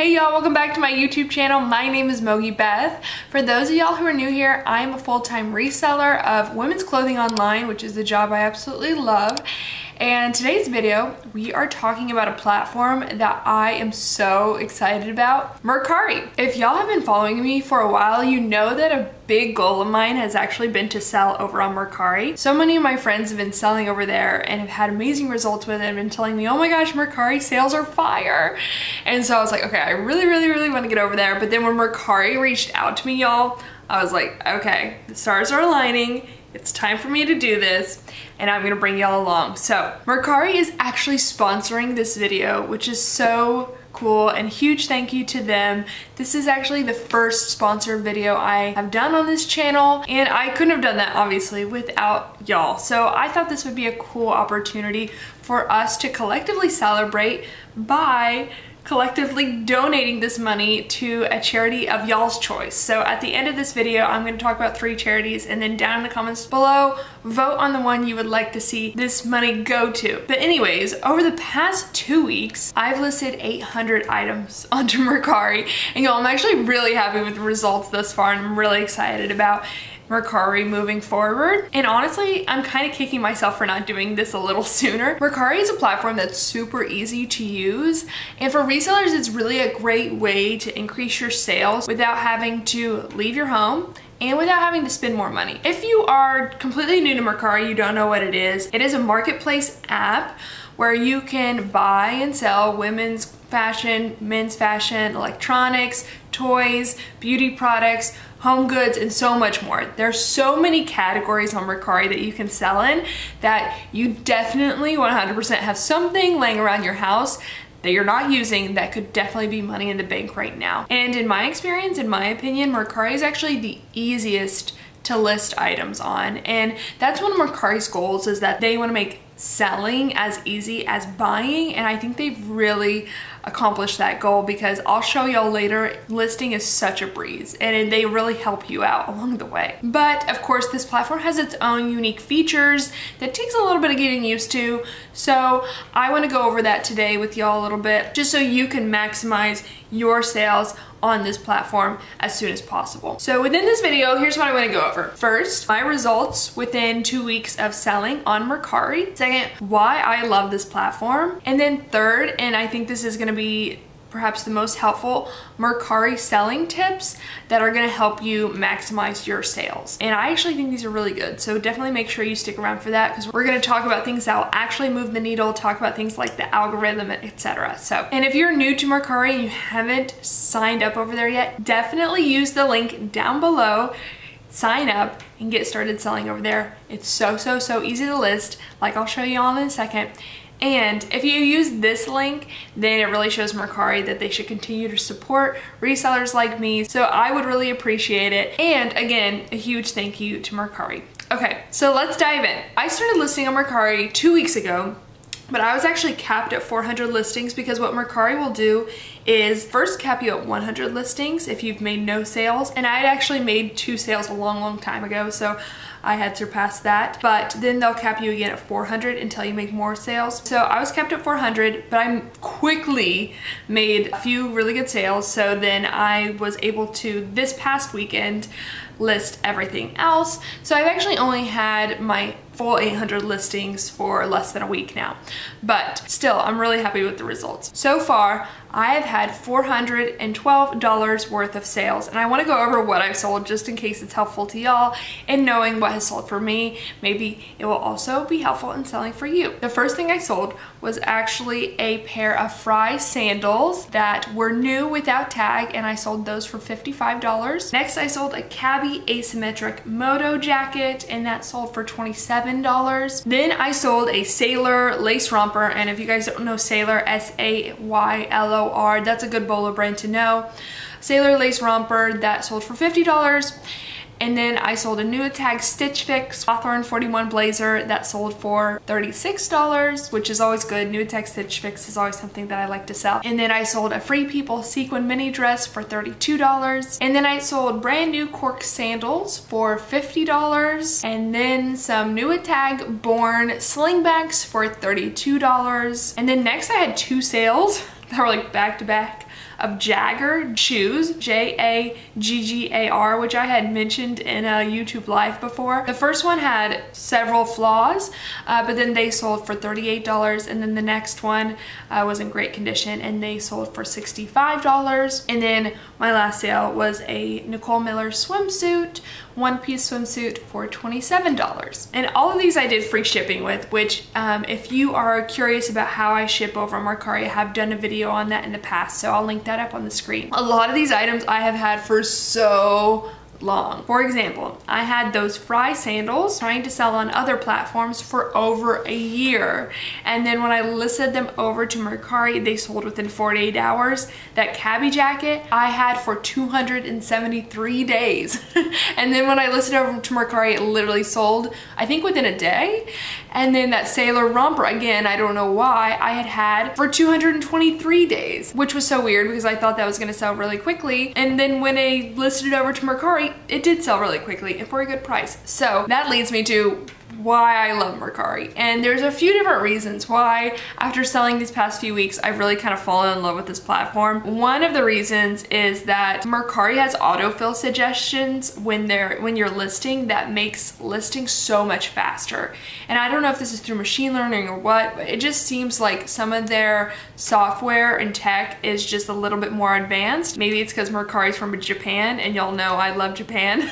Hey y'all, welcome back to my YouTube channel. My name is Mogi Beth. For those of y'all who are new here, I am a full-time reseller of women's clothing online, which is a job I absolutely love. And today's video, we are talking about a platform that I am so excited about, Mercari. If y'all have been following me for a while, you know that a big goal of mine has actually been to sell over on Mercari. So many of my friends have been selling over there and have had amazing results with it and been telling me, oh my gosh, Mercari sales are fire. And so I was like, okay, I really want to get over there. But then when Mercari reached out to me, y'all, I was like, okay, the stars are aligning. It's time for me to do this, and I'm gonna bring y'all along. So, Mercari is actually sponsoring this video, which is so cool, and huge thank you to them. This is actually the first sponsored video I have done on this channel, and I couldn't have done that, obviously, without y'all. So I thought this would be a cool opportunity for us to collectively celebrate by collectively donating this money to a charity of y'all's choice. So at the end of this video, I'm going to talk about 3 charities, and then down in the comments below, vote on the one you would like to see this money go to. But anyways, over the past 2 weeks, I've listed 800 items onto Mercari, and y'all, I'm actually really happy with the results thus far, and I'm really excited about Mercari moving forward. And honestly, I'm kind of kicking myself for not doing this a little sooner. Mercari is a platform that's super easy to use, and for resellers, it's really a great way to increase your sales without having to leave your home and without having to spend more money. If you are completely new to Mercari, you don't know what it is a marketplace app where you can buy and sell women's fashion, men's fashion, electronics, toys, beauty products, home goods, and so much more. There's so many categories on Mercari that you can sell in that you definitely 100% have something laying around your house that you're not using that could definitely be money in the bank right now. And in my experience, in my opinion, Mercari is actually the easiest to list items on. And that's one of Mercari's goals, is that they want to make selling as easy as buying, and I think they've really accomplished that goal, because I'll show y'all later, listing is such a breeze and they really help you out along the way. But of course, this platform has its own unique features that takes a little bit of getting used to, so I want to go over that today with y'all a little bit, just so you can maximize your sales on this platform as soon as possible. So within this video, here's what I want to go over. First, my results within 2 weeks of selling on Mercari. Second, why I love this platform. And then third, and I think this is going to be perhaps the most helpful, Mercari selling tips that are going to help you maximize your sales. And I actually think these are really good, so definitely make sure you stick around for that, because we're going to talk about things that will actually move the needle, talk about things like the algorithm, etc. So, and if you're new to Mercari and you haven't signed up over there yet, definitely use the link down below, sign up, and get started selling over there. It's so easy to list, like I'll show you all in a second. And if you use this link, then it really shows Mercari that they should continue to support resellers like me. So I would really appreciate it. And again, a huge thank you to Mercari. Okay, so let's dive in. I started listing on Mercari 2 weeks ago, but I was actually capped at 400 listings, because what Mercari will do is first cap you at 100 listings if you've made no sales. And I had actually made 2 sales a long time ago, so I had surpassed that. But then they'll cap you again at 400 until you make more sales. So I was capped at 400, but I quickly made a few really good sales. So then I was able to, this past weekend, list everything else. So I've actually only had my full 800 listings for less than a week now, but still, I'm really happy with the results. So far, I have had $412 worth of sales, and I want to go over what I've sold just in case it's helpful to y'all in knowing what has sold for me. Maybe it will also be helpful in selling for you. The first thing I sold was actually a pair of Fry sandals that were new without tag, and I sold those for $55. Next, I sold a Cabi asymmetric moto jacket, and that sold for $27. Then I sold a Sailor lace romper, and if you guys don't know Sailor, S-A-Y-L-O-R, that's a good bolo brand to know. Sailor lace romper that sold for $50. And then I sold a new tag Stitch Fix Hawthorne 41 blazer that sold for $36, which is always good. New tag Stitch Fix is always something that I like to sell. And then I sold a Free People sequin mini dress for $32. And then I sold brand new cork sandals for $50. And then some new tag Born slingbacks for $32. And then next I had 2 sales that were like back to back of Jagger shoes, Jaggar, which I had mentioned in a YouTube live before. The first one had several flaws, but then they sold for $38, and then the next one was in great condition and they sold for $65. And then my last sale was a Nicole Miller swimsuit, one-piece swimsuit for $27. And all of these I did free shipping with, which if you are curious about how I ship over Mercari, I have done a video on that in the past, so I'll link that up on the screen. A lot of these items I have had for so long. For example, I had those Fry sandals trying to sell on other platforms for over a year. And then when I listed them over to Mercari, they sold within 48 hours. That cabbie jacket I had for 273 days. And then when I listed over to Mercari, it literally sold, I think within a day. And then that sailor romper, again, I don't know why, I had for 223 days, which was so weird because I thought that was gonna sell really quickly. And then when I listed it over to Mercari, it did sell really quickly and for a good price. So that leads me to why I love Mercari. And there's a few different reasons why, after selling these past few weeks, I've really kind of fallen in love with this platform. One of the reasons is that Mercari has autofill suggestions when you're listing that makes listing so much faster. And I don't know if this is through machine learning or what, but it just seems like some of their software and tech is just a little bit more advanced. Maybe it's because Mercari's from Japan, and y'all know I love Japan.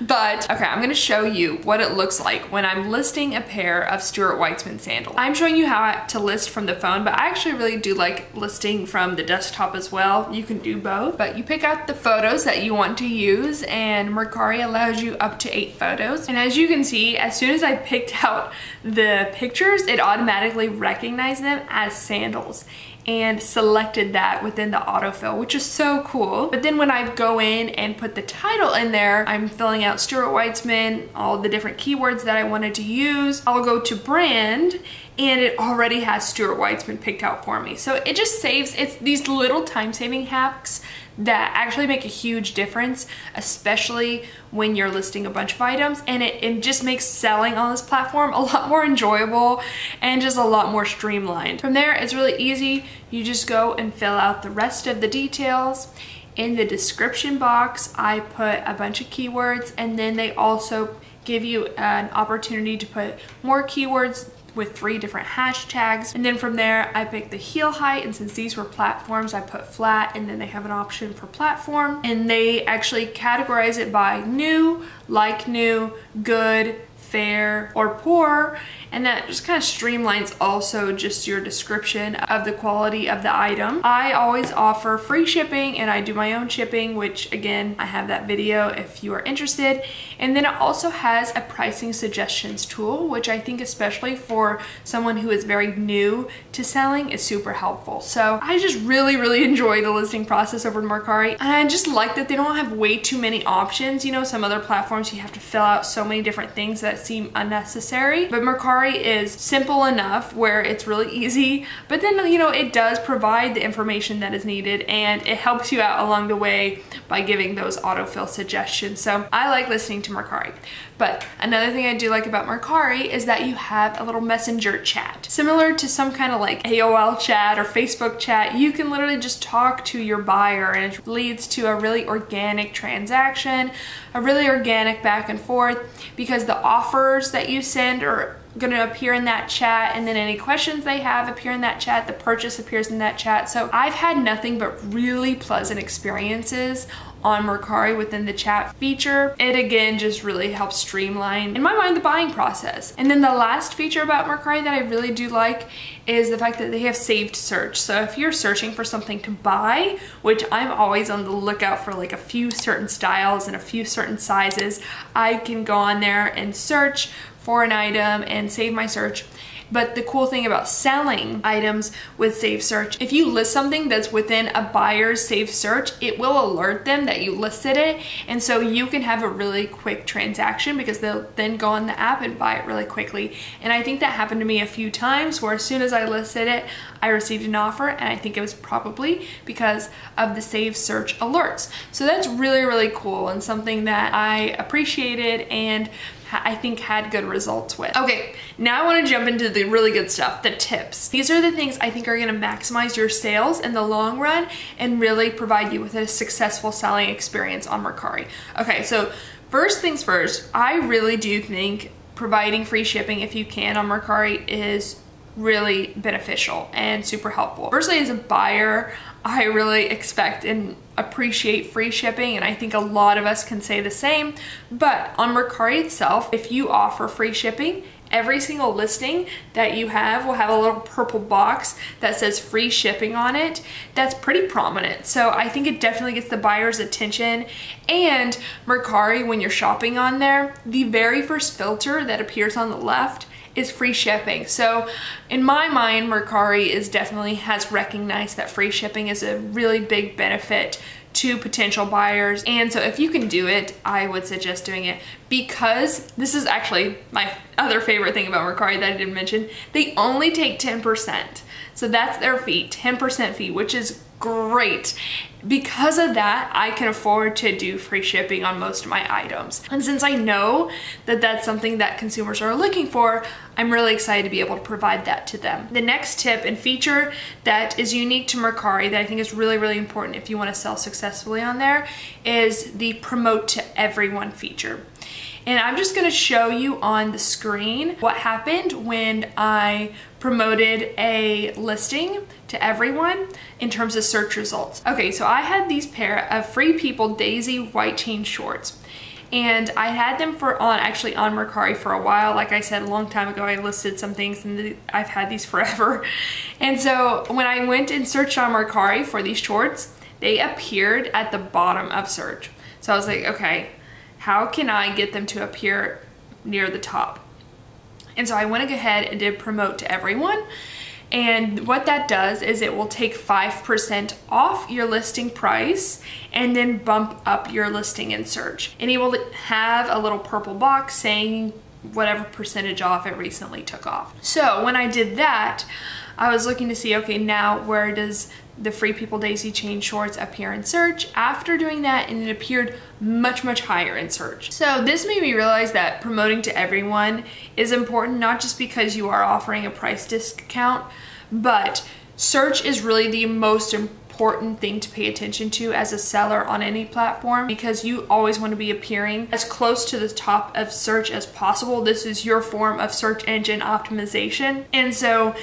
But okay, I'm gonna show you what it looks like when I'm listing a pair of Stuart Weitzman sandals. I'm showing you how to list from the phone, but I actually really do like listing from the desktop as well. You can do both, but you pick out the photos that you want to use, and Mercari allows you up to 8 photos. And as you can see, as soon as I picked out the pictures, it automatically recognized them as sandals and selected that within the autofill, which is so cool. But then when I go in and put the title in there, I'm filling out Stuart Weitzman, all the different keywords that I wanted to use. I'll go to brand, and it already has Stuart Weitzman picked out for me. So it just saves, it's these little time-saving hacks that actually make a huge difference, especially when you're listing a bunch of items, and it just makes selling on this platform a lot more enjoyable and just a lot more streamlined. From there, it's really easy. You just go and fill out the rest of the details. In the description box, I put a bunch of keywords, and then they also give you an opportunity to put more keywords with 3 different hashtags. And then from there, I picked the heel height, and since these were platforms, I put flat, and then they have an option for platform. And they actually categorize it by new, like new, good, fair, or poor, and that just kind of streamlines also just your description of the quality of the item. I always offer free shipping, and I do my own shipping, which again, I have that video if you are interested. And then it also has a pricing suggestions tool, which I think especially for someone who is very new to selling is super helpful. So I just really enjoy the listing process over at Mercari, and I just like that they don't have way too many options. You know, some other platforms you have to fill out so many different things that seem unnecessary, but Mercari is simple enough where it's really easy, but then, you know, it does provide the information that is needed, and it helps you out along the way by giving those autofill suggestions. So I like listening to Mercari. But another thing I do like about Mercari is that you have a little messenger chat. Similar to some kind of like AOL chat or Facebook chat, you can literally just talk to your buyer, and it leads to a really organic transaction, a really organic back and forth, because the offers that you send are gonna appear in that chat, and then any questions they have appear in that chat, the purchase appears in that chat. So I've had nothing but really pleasant experiences on Mercari within the chat feature. It again just really helps streamline, in my mind, the buying process. And then the last feature about Mercari that I really do like is the fact that they have saved search. So if you're searching for something to buy, which I'm always on the lookout for like a few certain styles and a few certain sizes, I can go on there and search for an item and save my search. But the cool thing about selling items with saved search, if you list something that's within a buyer's saved search, it will alert them that you listed it. And so you can have a really quick transaction because they'll then go on the app and buy it really quickly. And I think that happened to me a few times where as soon as I listed it, I received an offer, and I think it was probably because of the saved search alerts. So that's really, really cool and something that I appreciated and I think had good results with. Okay, now I want to jump into the really good stuff, the tips. These are the things I think are going to maximize your sales in the long run and really provide you with a successful selling experience on Mercari. Okay, so first things first, I really do think providing free shipping if you can on Mercari is really beneficial and super helpful. Firstly, as a buyer, I really expect and appreciate free shipping, and I think a lot of us can say the same. But on Mercari itself, if you offer free shipping, every single listing that you have will have a little purple box that says free shipping on it. That's pretty prominent. So I think it definitely gets the buyer's attention. And Mercari, when you're shopping on there, the very first filter that appears on the left is free shipping. So in my mind, Mercari has recognized that free shipping is a really big benefit to potential buyers. And so if you can do it, I would suggest doing it, because this is actually my other favorite thing about Mercari that I didn't mention. They only take 10%. So that's their fee, 10% fee, which is great. Because of that, I can afford to do free shipping on most of my items. And since I know that that's something that consumers are looking for, I'm really excited to be able to provide that to them. The next tip and feature that is unique to Mercari that I think is really, really important if you want to sell successfully on there is the promote to everyone feature. And I'm just gonna show you on the screen what happened when I promoted a listing to everyone in terms of search results. Okay, so I had these pair of Free People Daisy white chain shorts. And I had them actually on Mercari for a while. Like I said, a long time ago, I listed some things and I've had these forever. And so when I went and searched on Mercari for these shorts, they appeared at the bottom of search. So I was like, okay, how can I get them to appear near the top? And so I went ahead and did promote to everyone. And what that does is it will take 5% off your listing price and then bump up your listing in search. And it will have a little purple box saying whatever percentage off it recently took off. So when I did that, I was looking to see, okay, now where does the Free People Daisy chain shorts appear in search? After doing that, and it appeared much, much higher in search. So this made me realize that promoting to everyone is important, not just because you are offering a price discount, but search is really the most important thing to pay attention to as a seller on any platform, because you always want to be appearing as close to the top of search as possible. This is your form of search engine optimization. And so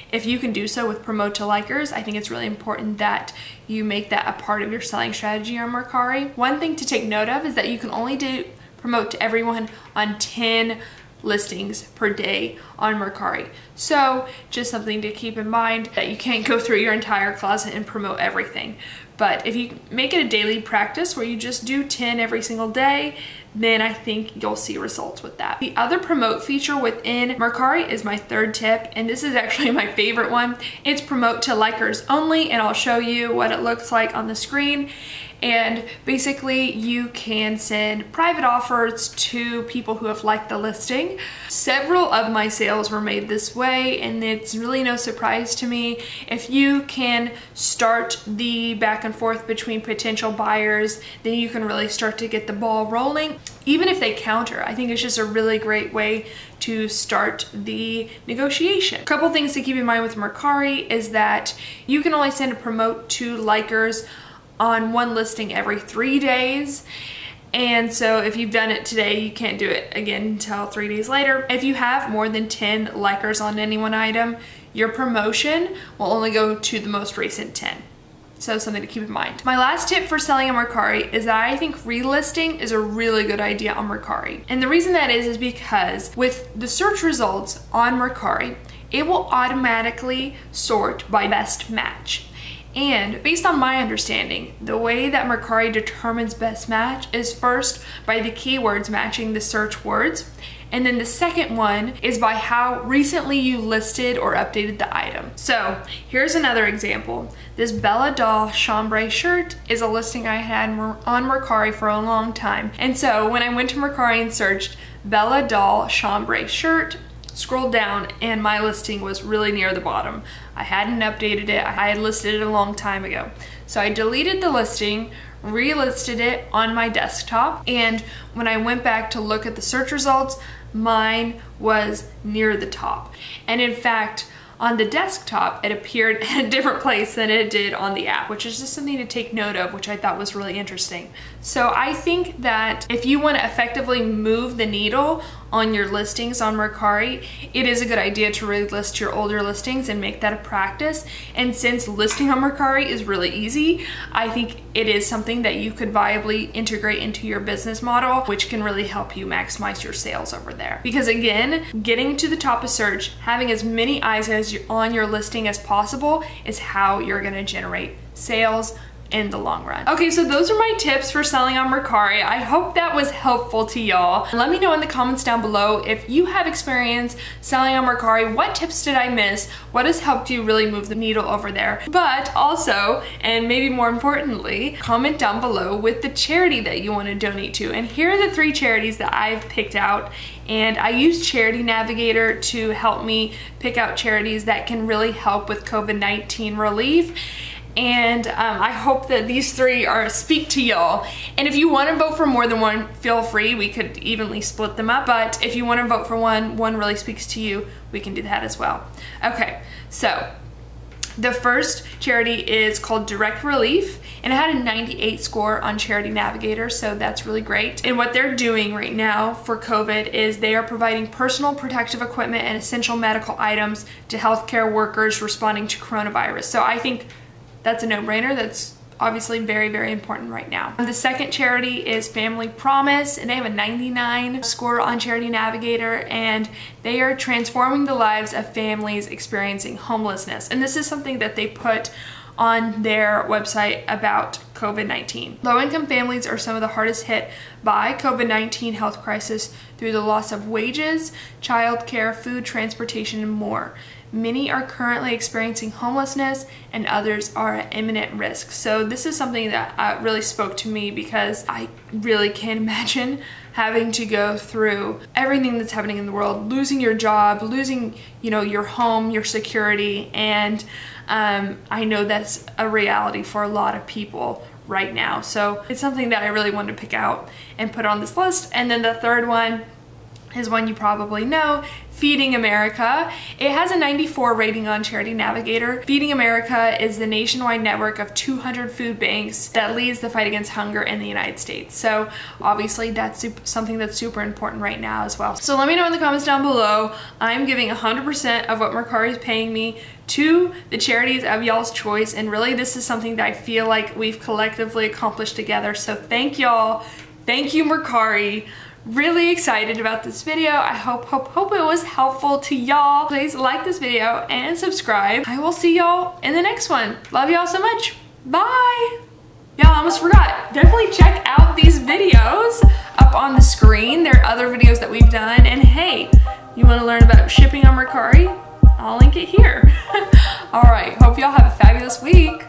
if you can do so with promote to likers, I think it's really important that you make that a part of your selling strategy on Mercari. One thing to take note of is that you can only do promote to everyone on 10 listings per day on Mercari. So just something to keep in mind, that you can't go through your entire closet and promote everything. But if you make it a daily practice where you just do 10 every single day, then I think you'll see results with that. The other promote feature within Mercari is my third tip, and this is actually my favorite one. It's promote to likers only, and I'll show you what it looks like on the screen. And basically you can send private offers to people who have liked the listing. Several of my sales were made this way, and it's really no surprise to me. If you can start the back and forth between potential buyers, then you can really start to get the ball rolling. Even if they counter, I think it's just a really great way to start the negotiation. A couple things to keep in mind with Mercari is that you can only send a promote to likers on one listing every 3 days. And so if you've done it today, you can't do it again until 3 days later. If you have more than 10 likers on any one item, your promotion will only go to the most recent 10. So something to keep in mind. My last tip for selling on Mercari is that I think relisting is a really good idea on Mercari. And the reason that is because with the search results on Mercari, it will automatically sort by best match. And based on my understanding, the way that Mercari determines best match is first by the keywords matching the search words. And then the second one is by how recently you listed or updated the item. So here's another example. This Bella Doll chambray shirt is a listing I had on Mercari for a long time. And so when I went to Mercari and searched Bella Doll chambray shirt, scrolled down, and my listing was really near the bottom. I hadn't updated it. I had listed it a long time ago. So I deleted the listing, relisted it on my desktop, and when I went back to look at the search results, mine was near the top. And in fact, on the desktop, it appeared in a different place than it did on the app, which is just something to take note of, which I thought was really interesting. So I think that if you want to effectively move the needle on your listings on Mercari, it is a good idea to really list your older listings and make that a practice. And since listing on Mercari is really easy, I think it is something that you could viably integrate into your business model, which can really help you maximize your sales over there. Because again, getting to the top of search, having as many eyes on your listing as possible is how you're gonna generate sales in the long run. Okay, so those are my tips for selling on Mercari. I hope that was helpful to y'all. Let me know in the comments down below if you have experience selling on Mercari. What tips did I miss? What has helped you really move the needle over there? But also, and maybe more importantly, comment down below with the charity that you want to donate to. And here are the 3 charities that I've picked out. And I use Charity Navigator to help me pick out charities that can really help with COVID-19 relief. And I hope that these 3 speak to y'all. And if you want to vote for more than one, feel free. We could evenly split them up. But if you want to vote for one really speaks to you, we can do that as well. Okay, so the first charity is called Direct Relief, and it had a 98 score on Charity Navigator, so that's really great. And what they're doing right now for COVID is they are providing personal protective equipment and essential medical items to healthcare workers responding to coronavirus. So I think that's a no-brainer. That's obviously very, very important right now. The second charity is Family Promise, and they have a 99 score on Charity Navigator, and they are transforming the lives of families experiencing homelessness. And this is something that they put on their website about COVID-19. Low-income families are some of the hardest hit by COVID-19 health crisis through the loss of wages, childcare, food, transportation, and more. Many are currently experiencing homelessness and others are at imminent risk. So this is something that really spoke to me because I really can't imagine having to go through everything that's happening in the world, losing your job, losing, your home, your security, and I know that's a reality for a lot of people right now. So it's something that I really wanted to pick out and put on this list. And then the third one is one you probably know, Feeding America. It has a 94 rating on Charity Navigator. Feeding America is the nationwide network of 200 food banks that leads the fight against hunger in the United States. So obviously that's something that's super important right now as well. So let me know in the comments down below. I'm giving 100% of what Mercari is paying me to the charities of y'all's choice, and really this is something that I feel like we've collectively accomplished together. So thank y'all. Thank you, Mercari. Really excited about this video. I hope it was helpful to y'all. Please like this video and subscribe. I will see y'all in the next one. Love y'all so much. Bye. Y'all, I almost forgot. Definitely check out these videos up on the screen. There are other videos that we've done. And hey, you want to learn about shipping on Mercari? I'll link it here. All right. Hope y'all have a fabulous week.